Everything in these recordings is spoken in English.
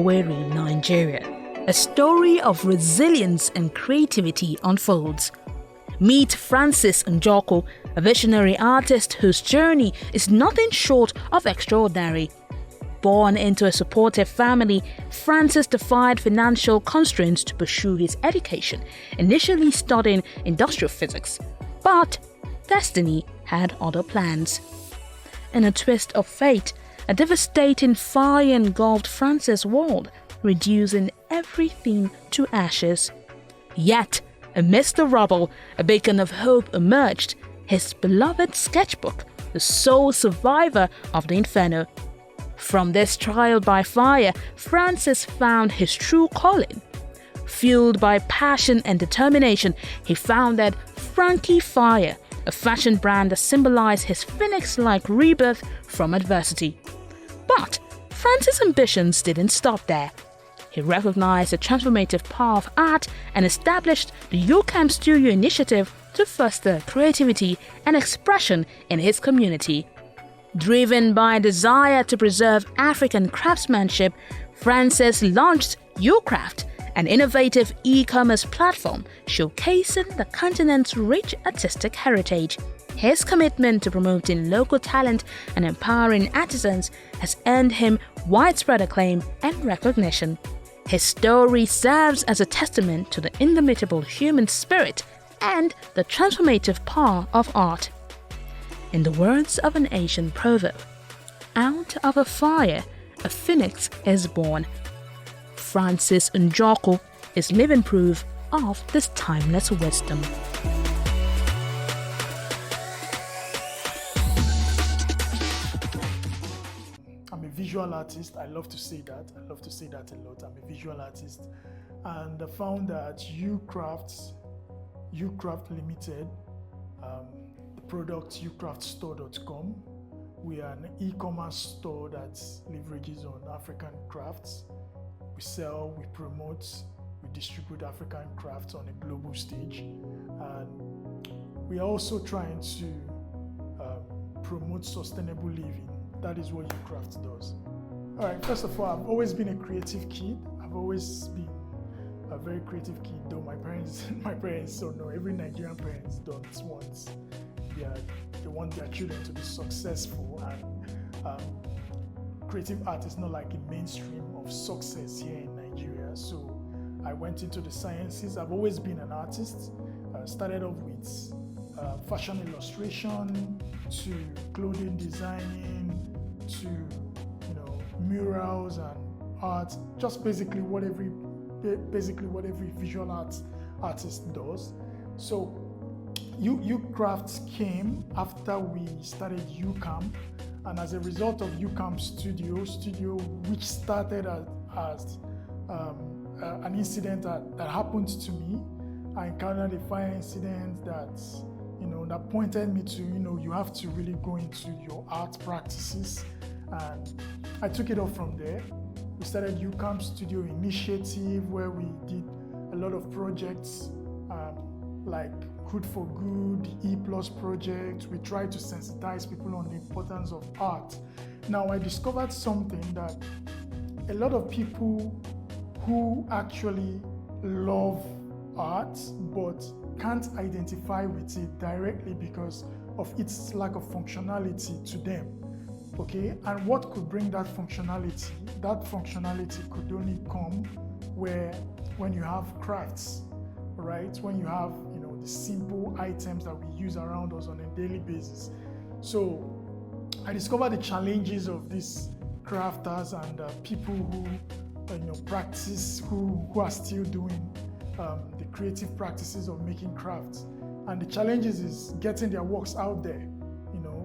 Owerri, Nigeria, a story of resilience and creativity unfolds. Meet Francis Njoko, a visionary artist whose journey is nothing short of extraordinary. Born into a supportive family, Francis defied financial constraints to pursue his education, initially studying industrial physics. But destiny had other plans. In a twist of fate, a devastating fire engulfed Francis' world, reducing everything to ashes. Yet, amidst the rubble, a beacon of hope emerged, his beloved sketchbook, the sole survivor of the inferno. From this trial by fire, Francis found his true calling. Fueled by passion and determination, he founded Frankie Fire, a fashion brand that symbolized his phoenix-like rebirth from adversity. But Francis' ambitions didn't stop there. He recognized the transformative power of art and established the Ukraft Studio initiative to foster creativity and expression in his community. Driven by a desire to preserve African craftsmanship, Francis launched Ukraft, an innovative e-commerce platform showcasing the continent's rich artistic heritage. His commitment to promoting local talent and empowering artisans has earned him widespread acclaim and recognition. His story serves as a testament to the indomitable human spirit and the transformative power of art. In the words of an Asian proverb, "Out of a fire, a phoenix is born." Francis Njoko is living proof of this timeless wisdom. I'm a visual artist. I love to say that. I love to say that a lot. I'm a visual artist. And I found that Ukraft Limited, the product ukraftstore.com. We are an e-commerce store that leverages on African crafts. We sell, we promote, we distribute African crafts on a global stage. And we are also trying to promote sustainable living. That is what Ukraft does. All right, first of all, I've always been a creative kid. I've always been a very creative kid, though my parents don't know. Every Nigerian parents don't want they want their children to be successful, and creative art is not like a mainstream of success here in Nigeria. So I went into the sciences. I've always been an artist. Started off with fashion illustration, to clothing designing, to murals and art. Just basically what every visual artist does. So Ukraft came after we started Ucamp, and as a result of Ucamp Studio, which started as an incident that happened to me. I encountered a fire incident that pointed me to you have to really go into your art practices, and I took it off from there. We started Ucamp Studio Initiative, where we did a lot of projects like Good for Good, E+ project. We tried to sensitize people on the importance of art. Now, I discovered something, that a lot of people who actually love art but can't identify with it directly because of its lack of functionality to them. Okay, and what could bring that functionality? That functionality could only come when you have crafts, right? When you have the simple items that we use around us on a daily basis. So I discovered the challenges of these crafters and people who practice, who are still doing the creative practices of making crafts. And the challenges is getting their works out there,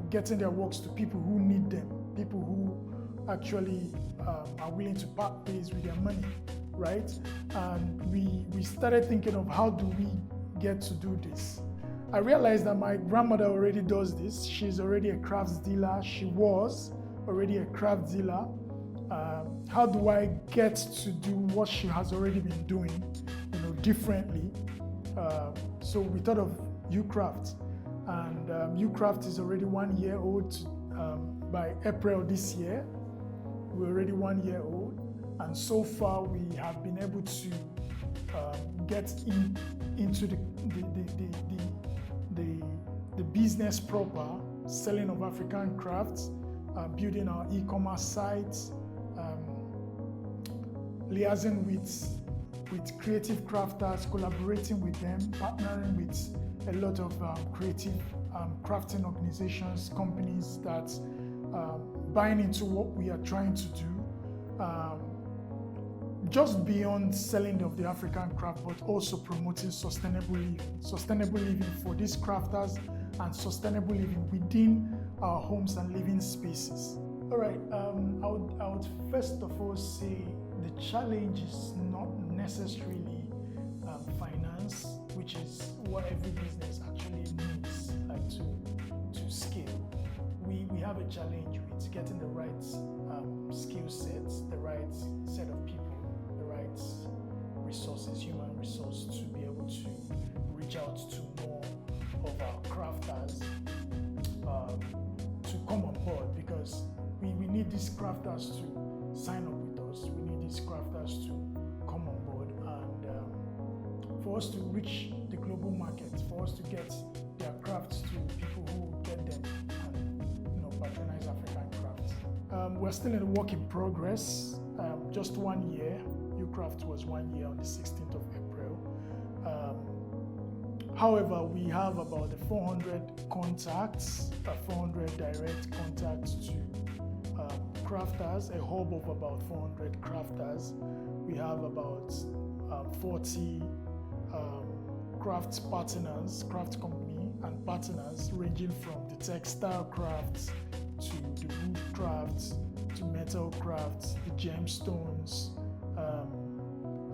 getting their works to people who need them, people who actually are willing to part ways with their money, right? And we started thinking of how do we get to do this. I realized that my grandmother already does this. She's already a crafts dealer. She was already a craft dealer. How do I get to do what she has already been doing, differently? So we thought of Ukraft, and Ukraft is already 1 year old. By April this year, we're already 1 year old, and And so far, we have been able to get into the business proper, selling of African crafts, building our e-commerce sites, liaising with creative crafters, collaborating with them, partnering with a lot of creative crafting organizations, companies that buying into what we are trying to do. Just beyond selling of the African craft, but also promoting sustainable living for these crafters and sustainable living within our homes and living spaces. All right, I would first of all say the challenge is not necessarily finance, which is what every business actually needs to scale. We have a challenge with getting the right skill sets, the right set of people, the right resources, human resource to be able to reach out to more of our crafters to come on board, because we need these crafters to sign up with us. We need these crafters to come on board and for us to reach the global market, for us to get their crafts to people who get them and patronize African crafts. We're still in a work in progress. Just 1 year. Ukraft was 1 year on the 16th of April. However, we have about 400 contacts, 400 direct contacts to crafters, a hub of about 400 crafters. We have about 40 craft partners, craft company and partners ranging from the textile crafts to the wood crafts to metal crafts, the gemstones,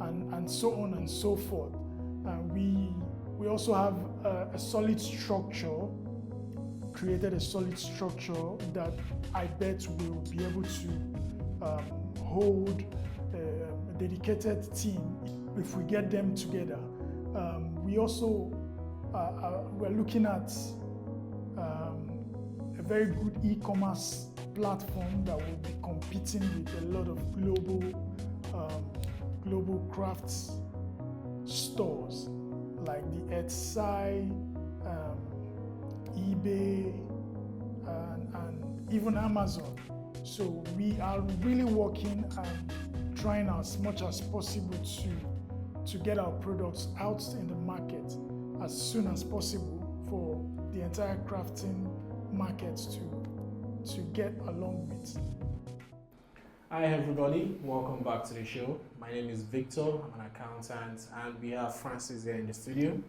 and so on and so forth. We also have a solid structure, created a solid structure that I bet will be able to hold a dedicated team if we get them together. We also we're looking at a very good e-commerce platform that will be competing with a lot of global crafts stores like the Etsy, eBay, and even Amazon. So we are really working and trying as much as possible to get our products out in the market as soon as possible for the entire crafting market to get along with. Hi everybody, welcome back to the show. My name is Victor, I'm an accountant, and we have Francis here in the studio.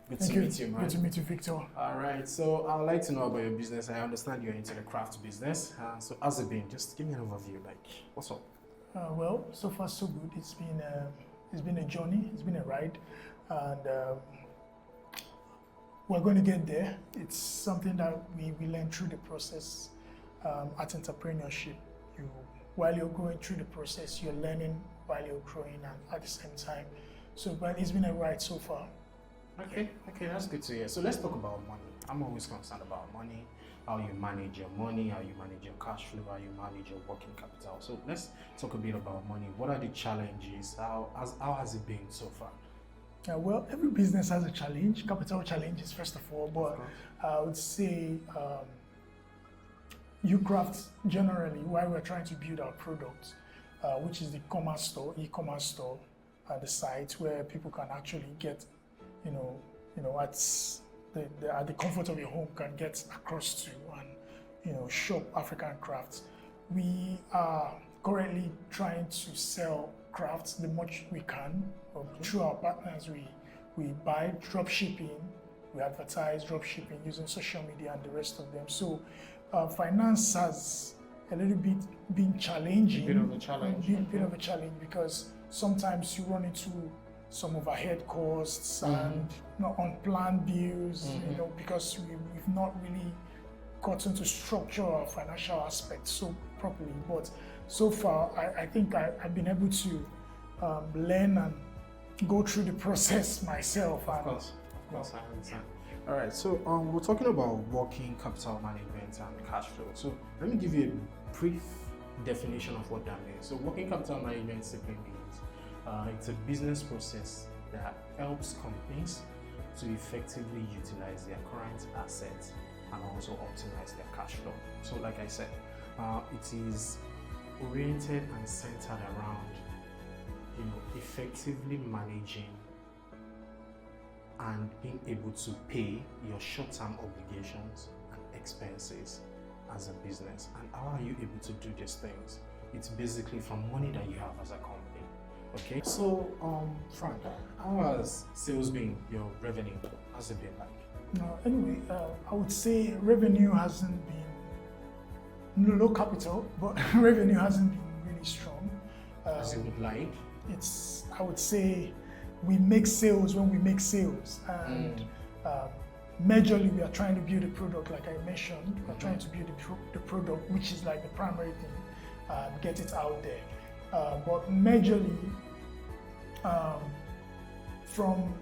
Good to meet you, man. Good to meet you, Victor. All right, so I would like to know about your business. I understand you're into the craft business. So how's it been? Just give me an overview, like what's up? Well, so far so good. It's been a journey, it's been a ride, and we're going to get there. It's something that we learn through the process at entrepreneurship. While you're going through the process, you're learning while you're growing and at the same time. So, but it's been a ride so far. Okay, that's good to hear. So let's talk about money. I'm always concerned about money, how you manage your money, how you manage your cash flow, how you manage your working capital. So let's talk a bit about money. What are the challenges? How has it been so far? Well, every business has a challenge, capital challenges first of all, but I would say Ukraft generally, while we're trying to build our product, which is the e-commerce store, the site where people can actually get, at the comfort of your home, can get across to and shop African crafts. We are currently trying to sell crafts the much we can. Through our partners, we buy drop shipping, we advertise drop shipping using social media and the rest of them. So finance has a little bit been challenging. A bit of a challenge. Bit of a challenge because sometimes you run into some overhead costs and unplanned bills, because we've not really gotten to structure our financial aspects so properly. But so far, I think I've been able to learn and go through the process myself. Of course, I understand. All right, so we're talking about working capital management and cash flow. So let me give you a brief definition of what that means. So working capital management simply means it's a business process that helps companies to effectively utilize their current assets and also optimize their cash flow. So like I said, it is oriented and centered around effectively managing and being able to pay your short-term obligations and expenses as a business. And how are you able to do these things? It's basically from money that you have as a company. Okay, so Frank, how has sales been, your revenue? How's it been like? Anyway, I would say revenue hasn't been low capital, but revenue hasn't been really strong. As you would like? I would say we make sales when we make sales, and majorly we are trying to build a product, like I mentioned. We're trying to build the product, which is like the primary thing, get it out there. But majorly, from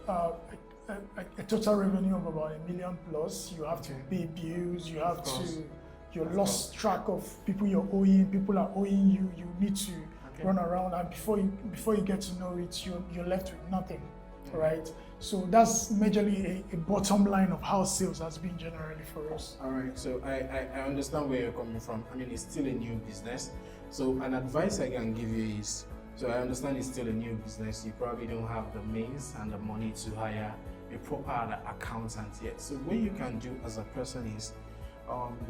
a total revenue of about $1 million plus, you have to pay bills, you lost track of people you're owing, people are owing you, you need to run around, and before you get to know it, you're left with nothing, right? So that's majorly a bottom line of how sales has been generally for us. All right, so I understand where you're coming from. I mean, it's still a new business. So an advice I can give you is, so I understand it's still a new business. You probably don't have the means and the money to hire a proper accountant yet. So what you can do as a person is,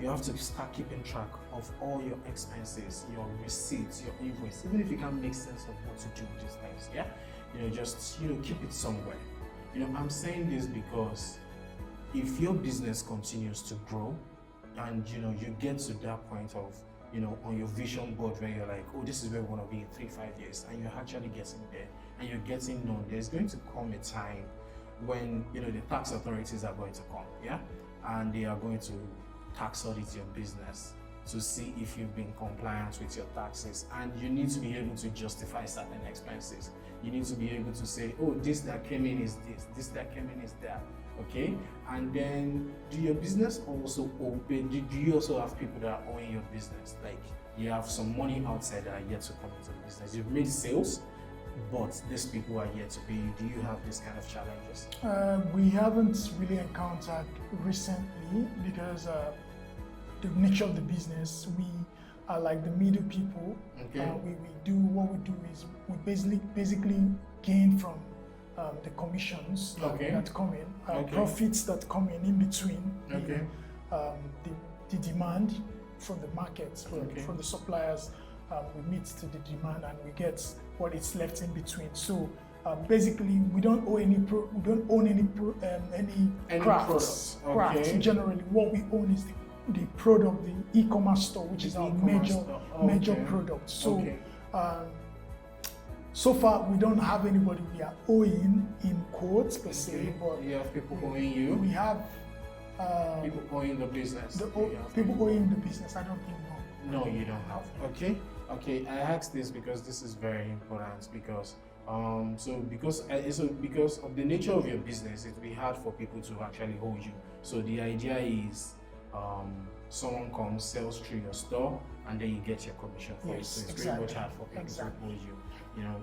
you have to start keeping track of all your expenses, your receipts, your invoice, even if you can't make sense of what to do with these things, yeah? Just keep it somewhere. I'm saying this because if your business continues to grow and you get to that point of on your vision board where you're like, oh, this is where we want to be in 3-5 years, and you're actually getting there and you're getting known, there's going to come a time when the tax authorities are going to come, yeah, and they are going to tax audit your business to see if you've been compliant with your taxes, and you need to be able to justify certain expenses. You need to be able to say, oh, this that came in is this that came in is that, okay? And then, do your business also open? Do you also have people that are owing your business? Like, you have some money outside that are yet to come into the business. You've made sales, but these people are yet to pay you. Do you have this kind of challenges? We haven't really encountered recently because the nature of the business, we are like the middle people. Okay. What we do is we basically gain from the commissions that come in, profits that come in between the demand from the markets, from the suppliers. We meet to the demand and we get what is left in between. So basically, we don't own any crafts. Crafts. Generally, what we own is the product, the e-commerce store, which is our major product. So so far we don't have anybody we are owing in quotes per se, but you have people owing you. We have people owing the business. People owing the business. I don't think no, you don't have. Okay. I asked this because this is very important because because of the nature of your business, it will be hard for people to actually hold you. So the idea is someone comes, sells through your store, and then you get your commission for it. So it's very much hard for people to hold you.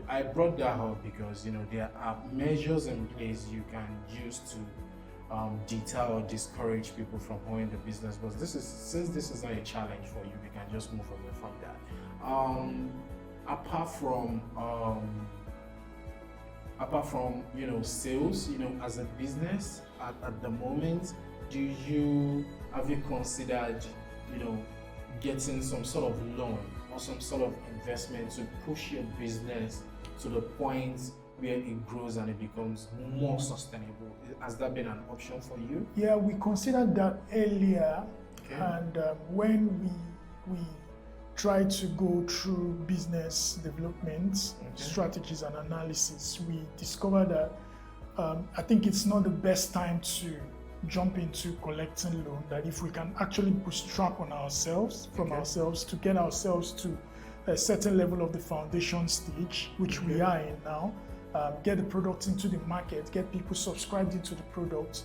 I brought that up because there are measures in place you can use to deter or discourage people from owning the business. But since this is not a challenge for you, we can just move away from that. Apart from sales, as a business at the moment, have you considered getting some sort of loan or some sort of investment to push your business to the point where it grows and it becomes more sustainable? Has that been an option for you? Yeah, we considered that earlier, and when we tried to go through business development strategies and analysis, we discovered that I think it's not the best time to jump into collecting loan, that if we can actually bootstrap on ourselves, to get ourselves to a certain level of the foundation stage, which we are in now, get the product into the market, get people subscribed into the product,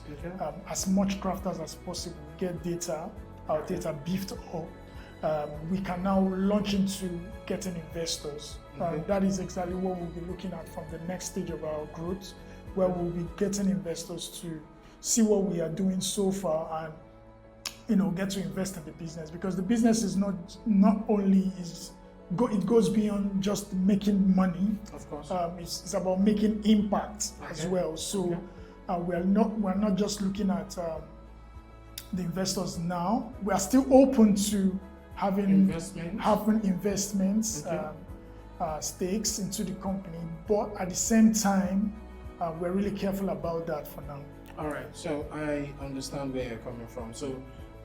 as much crafters as possible, get our data beefed up, we can now launch into getting investors. That is exactly what we'll be looking at from the next stage of our growth, where we'll be getting investors to see what we are doing so far and get to invest in the business, because the business is not only it goes beyond just making money. Of course. It's about making impact as well. So we're not just looking at the investors now. We are still open to having investments, stakes into the company, but at the same time, we're really careful about that for now. All right, so I understand where you're coming from. So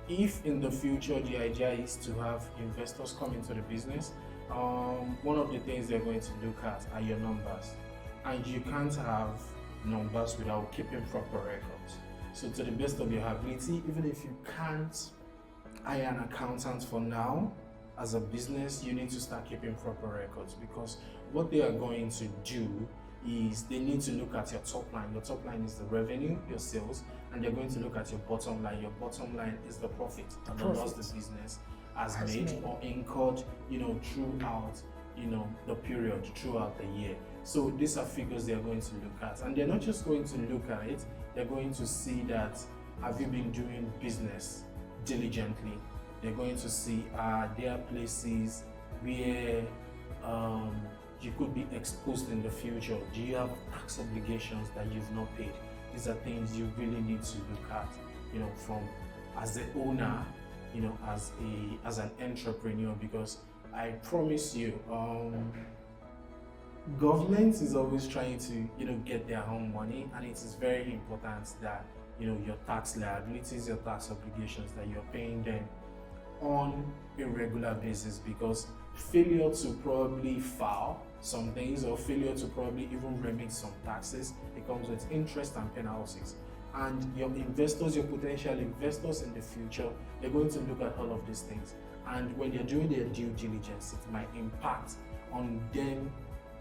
if in the future the idea is to have investors come into the business, one of the things they're going to look at are your numbers. And you can't have numbers without keeping proper records. So to the best of your ability, even if you can't hire an accountant for now, as a business, you need to start keeping proper records, because what they are going to do is they need to look at your top line. Your top line is the revenue, your sales, and they're going to look at your bottom line. Your bottom line is the profit and the loss the business has made or incurred, throughout, the period, throughout the year. So these are figures they are going to look at, and they're not just going to look at it. They're going to see that, have you been doing business diligently? They're going to see, are there places where you could be exposed in the future? Do you have tax obligations that you've not paid? These are things you really need to look at, from as the owner, as an entrepreneur, because I promise you, government is always trying to, get their own money, and it is very important that, your tax liabilities, your tax obligations, that you're paying them on a regular basis, because failure to probably file some things or failure to probably even remit some taxes, it comes with interest and penalties. And your investors, your potential investors in the future, they're going to look at all of these things. And when they're doing their due diligence, it might impact on them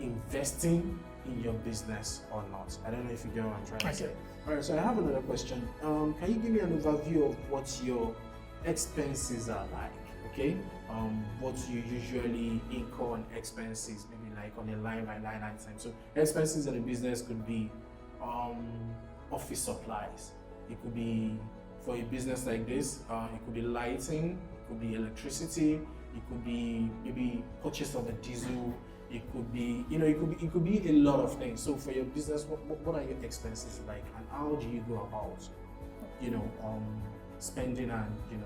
investing in your business or not. I don't know if you get what I'm trying to say. All right, so I have another question. Can you give me an overview of what your expenses are like? Okay, what you usually incur on expenses, maybe like on a line by line item. So expenses in a business could be office supplies. It could be, for a business like this, it could be lighting, it could be electricity, it could be maybe purchase of a diesel. It could be, it could be a lot of things. So for your business, what are your expenses like, and how do you go about, spending and,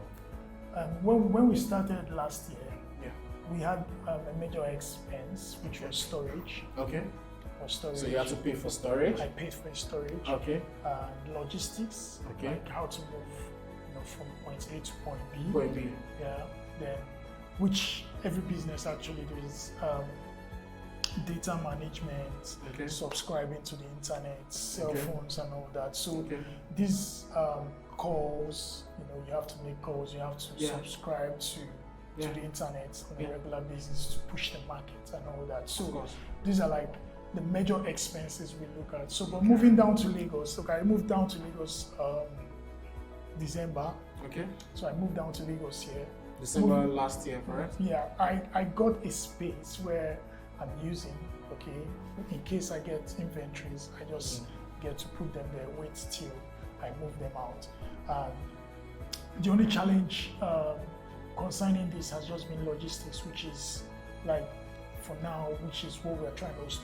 When we started last year, we had a major expense, which was storage. Okay. For storage. So you have to pay for storage? I paid for storage. Okay. Logistics. Okay. Like how to move, from point A to point B. Point B. Yeah. Then, which every business actually does. Data management, subscribing to the internet, cell phones and all that. So these calls, you have to make calls, you have to subscribe to the internet on a regular basis to push the market and all that. So these are like the major expenses we look at. So but moving down to Lagos, I moved down to Lagos December. Okay. So I moved down to Lagos here. December last year, correct? Yeah, I got a space where I'm using, in case I get inventories, I just get to put them there, wait till I move them out. The only challenge concerning this has just been logistics, which is like, for now, which is what we're trying to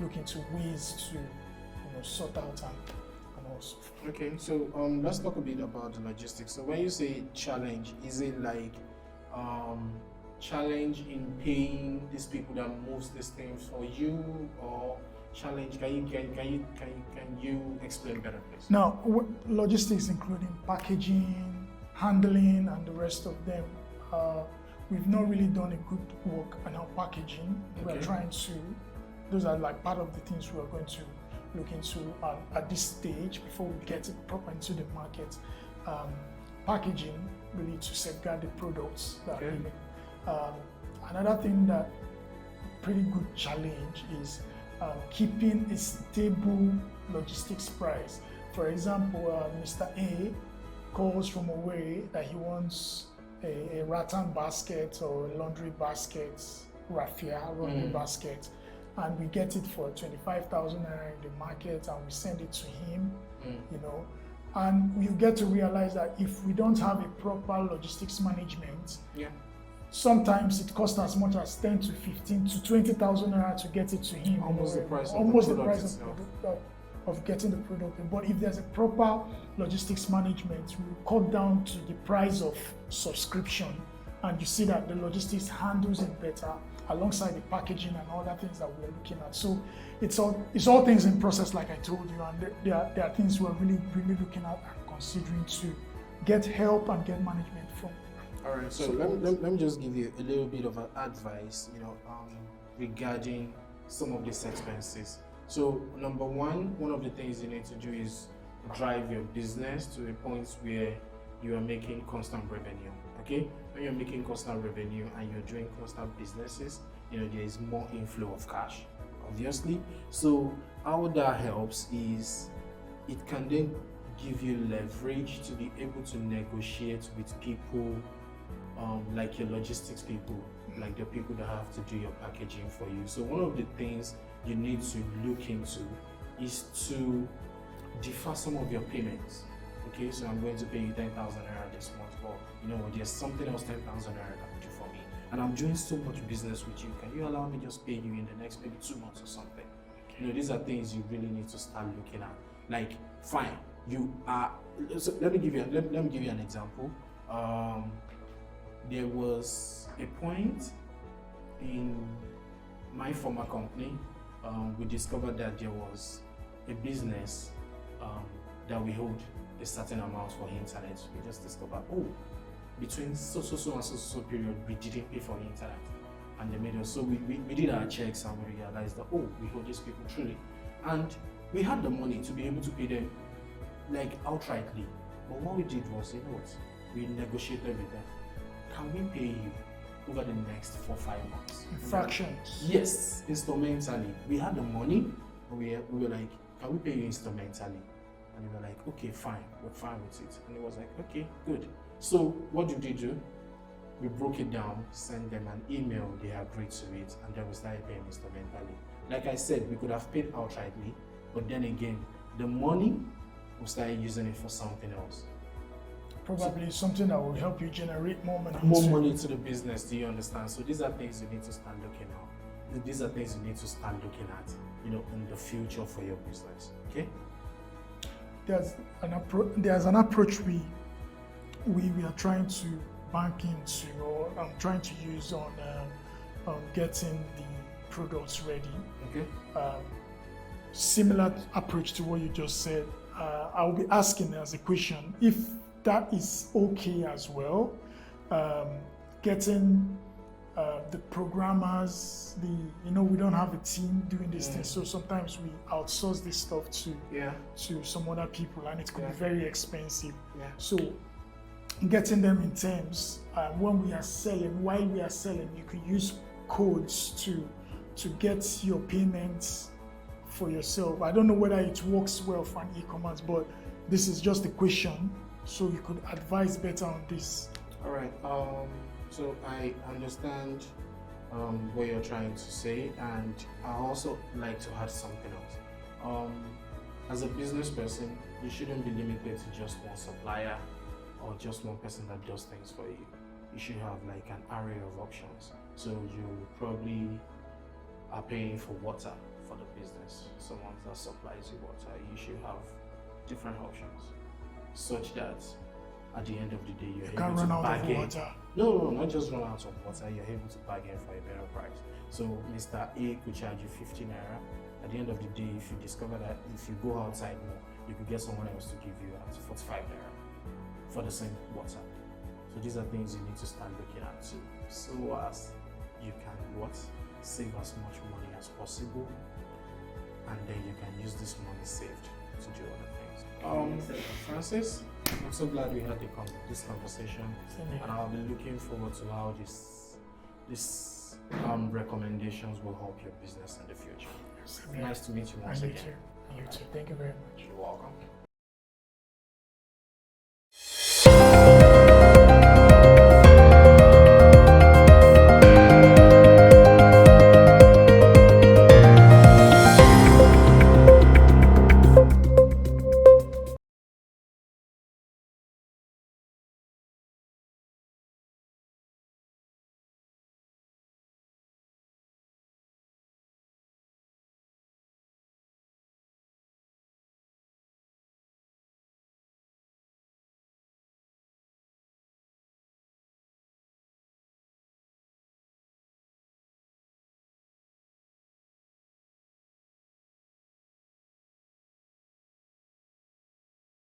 look into ways to sort out and also. Okay, so let's talk a bit about the logistics. So when you say challenge, is it like challenge in paying these people that moves these things for you, or challenge? Can you explain better, please? Now, logistics including packaging, handling, and the rest of them. We've not really done a good work on our packaging. We're trying to. Those are like part of the things we are going to look into at this stage before we get it proper into the market. Packaging, really, to safeguard the products that are given. Another thing that pretty good challenge is keeping a stable logistics price. For example, Mr. A calls from away that he wants a rattan basket or a laundry basket, raffia laundry basket, and we get it for 25,000 naira in the market, and we send it to him, you know, and you get to realize that if we don't have a proper logistics management, sometimes it costs as much as 10 to 15 to 20,000 naira to get it to him. Almost the price of getting the product. But if there's a proper logistics management, we will cut down to the price of subscription, and you see that the logistics handles it better alongside the packaging and other things that we're looking at. So it's all things in process, like I told you, and there are things we're really looking at and considering to get help and get management from. All right, so let me just give you a little bit of advice, you know, regarding some of these expenses. So number one of the things you need to do is drive your business to a point where you are making constant revenue. Okay, when you're making constant revenue and you're doing constant businesses, you know, there is more inflow of cash, obviously. So how that helps is it can then give you leverage to be able to negotiate with people, like your logistics people, like the people that have to do your packaging for you. So one of the things you need to look into is to defer some of your payments. Okay, so I'm going to pay you 10,000 naira this month, but you know, there's something else 10,000 naira can do for me, and I'm doing so much business with you. Can you allow me just pay you in the next maybe 2 months or something? You know, these are things you really need to start looking at. Like, fine, you are. So let me give you an example. There was a point in my former company, we discovered that there was a business that we hold a certain amount for internet. We just discovered, oh, between so and so period, we didn't pay for internet, and they made us. So we did our checks and we realized that, oh, we hold these people truly, and we had the money to be able to pay them like outrightly. But what we did was, you know what, we negotiated with them. Can we pay you over the next 4 or 5 months? Fractions. Yes, instrumentally. We had the money, and we were like, can we pay you instrumentally? And they were like, okay, fine, we're fine with it. And it was like, okay, good. So what did we do? We broke it down, sent them an email, they agreed to it, and then we started paying instrumentally. Like I said, we could have paid outrightly, but then again, the money, we started using it for something else. Probably something that will help you generate more money. More money to the business, do you understand? So these are things you need to start looking at. These are things you need to start looking at, you know, in the future for your business, okay? There's an approach we are trying to bank into, or I'm trying to use on getting the products ready. Okay. Similar approach to what you just said. I'll be asking as a question if that is okay as well. Getting the programmers, we don't have a team doing these things, so sometimes we outsource this stuff to some other people, and it could be very expensive. So getting them in terms, when we are selling, while we are selling, you could use codes to get your payments for yourself. I don't know whether it works well for an e-commerce, but this is just a question, so you could advise better on this. All right. So I understand what you're trying to say, and I also like to add something else. As a business person, you shouldn't be limited to just one supplier or just one person that does things for you. You should have like an array of options. So you probably are paying for water for the business. Someone that supplies you water, you should have different options, such that at the end of the day, you're able to bargain. No, not just run out of water, you're able to bargain for a better price. So Mr. A could charge you 50 naira. At the end of the day, if you discover that if you go outside more, you could get someone else to give you at 45 naira for the same water. So these are things you need to start looking at too, so as you can save as much money as possible, and then you can use this money saved to do other things. Francis, I'm so glad we had this conversation, and I'll be looking forward to how these recommendations will help your business in the future. Nice to meet you once again. You too. Thank you very much. You're welcome.